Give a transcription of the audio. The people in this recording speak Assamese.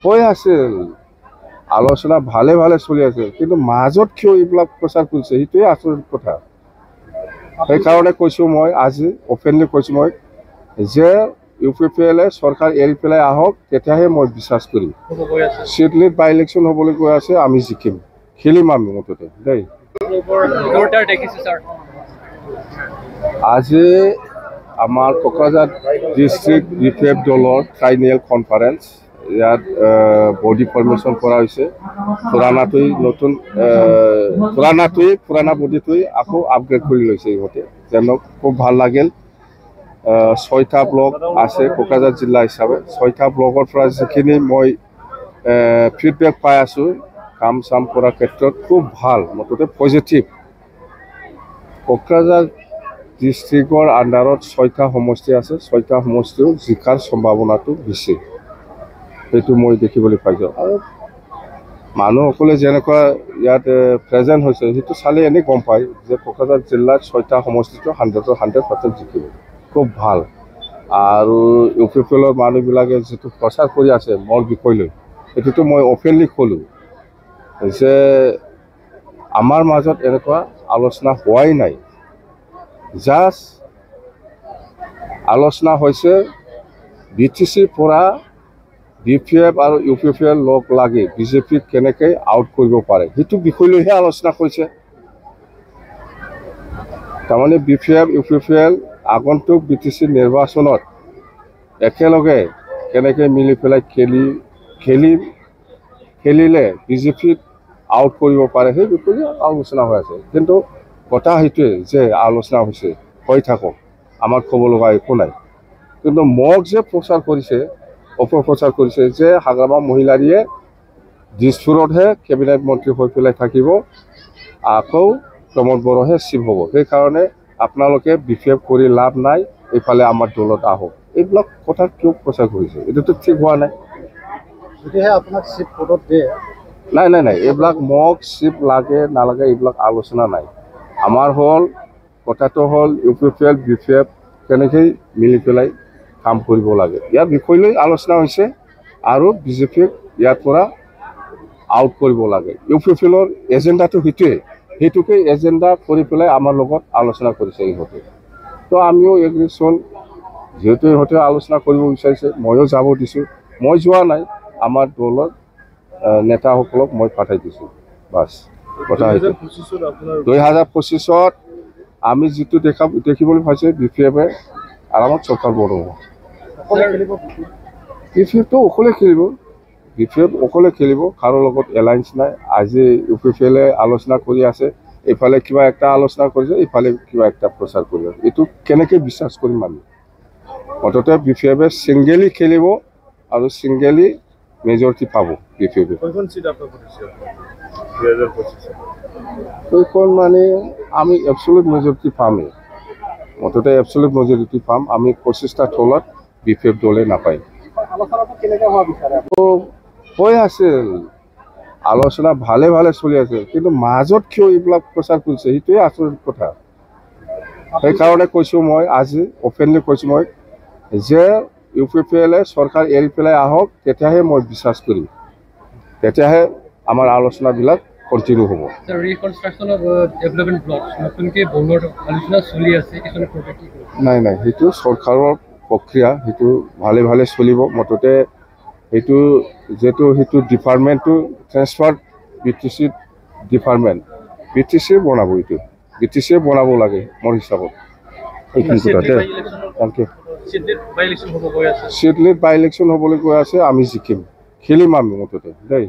হৈ আছিল আলোচনা ভালে ভালে চলি আছে, কিন্তু মাজত কিয় এইবিলাক প্ৰচাৰ কৰিছে সেইটোৱে আচৰিত কথা। সেইকাৰণে কৈছোঁ মই আজি অপেনলি কৈছোঁ মই যে UPPL চৰকাৰ এৰি পেলাই আহক, তেতিয়াহে মই বিশ্বাস কৰিম। চিডলিত বাই ইলেকশ্যন হ'বলৈ গৈ আছে, আমি জিকিম, খেলিম আমি মুঠতে দেই। আজি আমাৰ কোকৰাঝাৰ ডিষ্ট্ৰিক্ট BPF দলৰ ট্ৰাইনিয়েল কনফাৰেন্স, ইয়াত বডি ফৰ্মেশ্যন কৰা হৈছে। পুৰাণাটোৱে নতুন পুৰাণা বডিটোৱে আকৌ আপগ্ৰেড কৰি লৈছে ইহঁতে, যেন খুব ভাল লাগিল। 6টা ব্লক আছে কোকৰাঝাৰ জিলা হিচাপে, 6টা ব্লকৰ পৰা যিখিনি মই ফিডবেক পাই আছোঁ কাম চাম কৰাৰ ক্ষেত্ৰত খুব ভাল, মুঠতে পজিটিভ। কোকৰাঝাৰ ডিষ্ট্ৰিক্টৰ আণ্ডাৰত 6টা সমষ্টি আছে, 6টা সমষ্টিও জিকাৰ সম্ভাৱনাটো বেছি, সেইটো মই দেখিবলৈ পাইছোঁ। আৰু মানুহসকলে যেনেকুৱা ইয়াত প্ৰেজেণ্ট হৈছে সেইটো চালে এনেই গম পায় যে কোকৰাঝাৰ জিলাত 6টা সমষ্টিটো 100% জিকিব, খুব ভাল। আৰু UPPLৰ মানুহবিলাকে যিটো প্ৰচাৰ কৰি আছে মোৰ বিষয় লৈ, এইটোতো মই অপেনলি ক'লোঁ যে আমাৰ মাজত এনেকুৱা আলোচনা হোৱাই নাই। জাষ্ট আলোচনা হৈছে BTCৰ পৰা BPF আৰু UPPL লগ লাগি BJPক কেনেকৈ আউট কৰিব পাৰে সেইটো বিষয় লৈহে আলোচনা কৰিছে। তাৰমানে BPF UPPL আগন্তুক BTC নিৰ্বাচনত একেলগে কেনেকৈ মিলি পেলাই খেলিলে BJPক আউট কৰিব পাৰে সেই বিষয়ে আলোচনা হৈ আছে। কিন্তু কথা সেইটোৱে যে আলোচনা হৈছে, হৈ থাকক, আমাক ক'ব লগা একো নাই। কিন্তু মোক যে প্ৰচাৰ কৰিছে, অপপ্ৰচাৰ কৰিছে যে হাগ্ৰামা মহিলাৰীয়ে দিছপুৰতহে কেবিনেট মন্ত্ৰী হৈ পেলাই থাকিব, আকৌ প্ৰমোদ বড়োহে চিফ হ'ব, সেইকাৰণে আপোনালোকে BPF কৰি লাভ নাই, এইফালে আমাৰ দলত আহক, এইবিলাক কথা কিয় প্ৰচাৰ কৰিছে? এইটোতো ঠিক হোৱা নাই। যদিহে আপোনাক চিফ পদত দিয়ে, নাই, এইবিলাক মোক চিফ লাগে নালাগে এইবিলাক আলোচনা নাই। আমাৰ কথাটো হ'ল UPPL BPF কেনেকৈ মিলি পেলাই কাম কৰিব লাগে, ইয়াৰ বিষয় লৈ আলোচনা হৈছে। আৰু BJPক ইয়াৰ পৰা আউট কৰিব লাগে। UPPLৰ এজেণ্ডাটো সেইটোকে এজেণ্ডা কৰি পেলাই আমাৰ লগত আলোচনা কৰিছে ইহঁতে। তো আমিও এগ্ৰিশ্যন, যিহেতু ইহঁতে আলোচনা কৰিব বিচাৰিছে, ময়ো যাব দিছোঁ। মই যোৱা নাই, আমাৰ দলৰ নেতাসকলক মই পঠাই দিছোঁ, বাছ কথা সেইটো। 2025ত আমি যিটো দেখিবলৈ পাইছে BPFে আৰামত চৰকাৰ বনাব। BPFটো অকলে খেলিব, BPF অকলে খেলিব, কাৰো লগত এলায়েন্স নাই। আজি UPPLে আলোচনা কৰি আছে, এইফালে কিবা একটা আলোচনা কৰিছে, এইফালে কিবা একটা প্ৰচাৰ কৰি আছে। এইটো কেনেকৈ বিশ্বাস কৰিম আমি? মুঠতে BPFে ছিংগেলি খেলিব আৰু ছিংগেলি মেজৰিটি পাব BPFে। সেইখন মানে আমি এবছলুট মেজৰিটি পামেই, মুঠতে এবছলুট মেজৰিটি পাম। আমি 25টা তলত BPF দলে নাপায়। হৈ আছিল আলোচনা ভালে ভালে চলি আছে, কিন্তু মাজত কিয় এইবিলাক প্ৰচাৰ কৰিছে সেইটোৱে আচৰিত কথা। সেইকাৰণে কৈছোঁ মই আজি অপেনলি কৈছোঁ মই যে UPPL চৰকাৰ এৰি পেলাই আহক, তেতিয়াহে মই বিশ্বাস কৰিম, তেতিয়াহে আমাৰ আলোচনাবিলাক কণ্টিনিউ হ'ব। নাই, সেইটো চৰকাৰৰ প্ৰক্ৰিয়া, সেইটো ভালে চলিব। মুঠতে সেইটো ডিপাৰ্টমেণ্টটো ট্ৰেন্সফাৰ BTC ডিপাৰ্টমেণ্ট, BTCয়ে বনাব, এইটো BTCয়ে বনাব লাগে মোৰ হিচাপত। এইখিনি কথা দেই, থেংক ইউ। চিডলিত বাই ইলেকশ্যন হ'বলৈ গৈ আছে, আমি জিকিম, খেলিম আমি মুঠতে দেই।